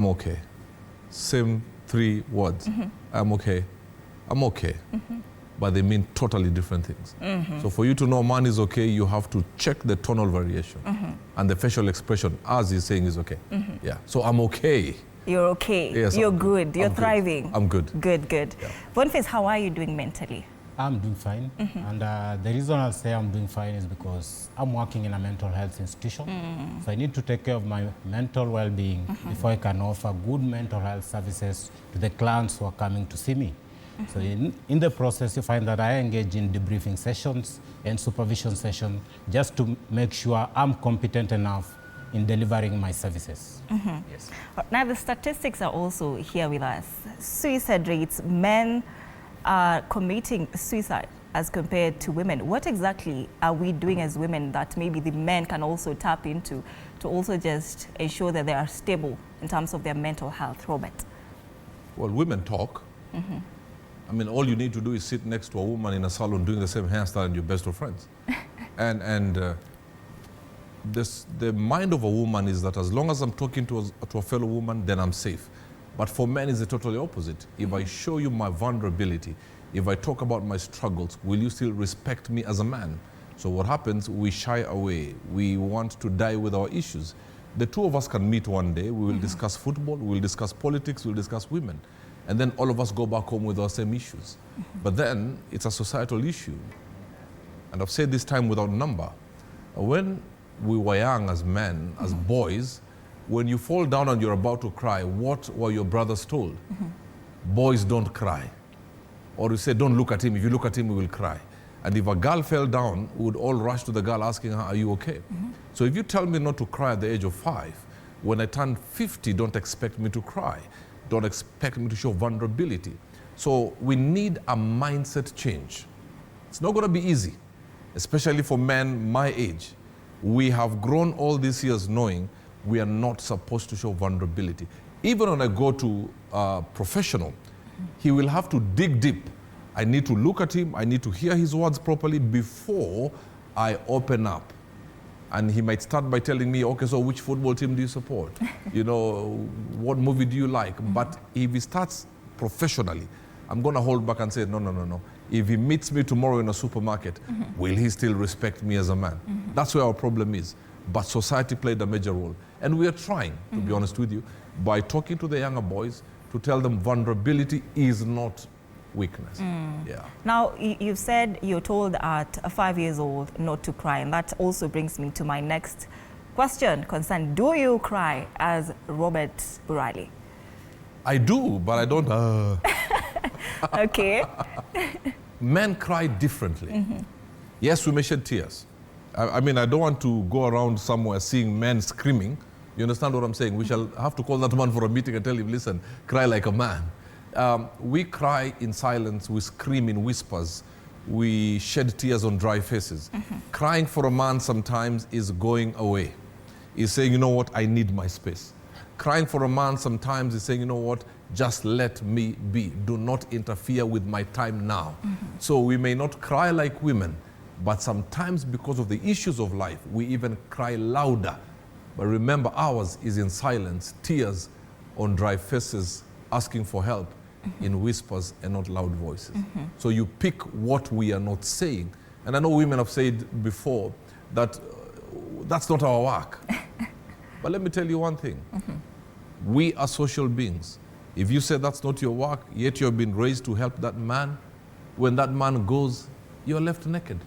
I'm okay. Same 3 words. I'm okay. I'm okay. But they mean totally different things. So for you to know a man is okay, you have to check the tonal variation and the facial expression as he's saying is okay. Yeah. So I'm okay. You're okay. Yes, You're I'm good. You're thriving. Good. I'm good. Good, good. Yeah. Boniface, how are you doing mentally? I'm doing fine. And the reason I'll say I'm doing fine is because I'm working in a mental health institution. So I need to take care of my mental well-being before I can offer good mental health services to the clients who are coming to see me. So in the process, you find that I engage in debriefing sessions and supervision sessions just to make sure I'm competent enough in delivering my services. Yes. Now, the statistics are also here with us. Suicide rates, men are committing suicide as compared to women. What exactly are we doing as women that maybe the men can also tap into to also just ensure that they are stable in terms of their mental health, Robert? Well, women talk. I mean, all you need to do is sit next to a woman in a salon doing the same hairstyle and you're best of friends. The mind of a woman is that as long as I'm talking to a fellow woman, then I'm safe. But for men, it's the totally opposite. If I show you my vulnerability, if I talk about my struggles, will you still respect me as a man? So what happens, we shy away. We want to die with our issues. The two of us can meet one day. We will discuss football, we will discuss politics, we will discuss women. And then all of us go back home with our same issues. But then it's a societal issue. And I've said this time without number. When we were young as men, as boys, when you fall down and you're about to cry, what were your brothers told? Boys don't cry. Or you say, don't look at him. If you look at him, we will cry. And if a girl fell down, we would all rush to the girl asking her, are you okay? So if you tell me not to cry at the age of 5, when I turn 50, don't expect me to cry. Don't expect me to show vulnerability. So we need a mindset change. It's not going to be easy, especially for men my age. We have grown all these years knowing we are not supposed to show vulnerability. Even when I go to a professional, he will have to dig deep. I need to look at him, I need to hear his words properly before I open up. And he might start by telling me, okay, so which football team do you support? You know, what movie do you like? But if he starts professionally, I'm going to hold back and say, no, no, no, no. If he meets me tomorrow in a supermarket, will he still respect me as a man? That's where our problem is. But society played a major role. And we are trying, to be honest with you, by talking to the younger boys to tell them vulnerability is not weakness. Yeah. Now, you've said you're told at 5 years old not to cry, and that also brings me to my next question concerned, do you cry as Robert Burale? I do, but I don't. Okay. Men cry differently. Yes, we may shed tears. I mean, I don't want to go around somewhere seeing men screaming. You understand what I'm saying? We shall have to call that man for a meeting and tell him, listen, cry like a man. We cry in silence, we scream in whispers, we shed tears on dry faces. Crying for a man sometimes is going away. He's saying, you know what, I need my space. Crying for a man sometimes is saying, you know what, just let me be. Do not interfere with my time now. So we may not cry like women, but sometimes because of the issues of life, we even cry louder. But remember, ours is in silence, tears on dry faces, asking for help in whispers and not loud voices. So you pick what we are not saying. And I know women have said before that that's not our work. But let me tell you one thing. We are social beings. If you say that's not your work, yet you've been raised to help that man, when that man goes, you're left naked.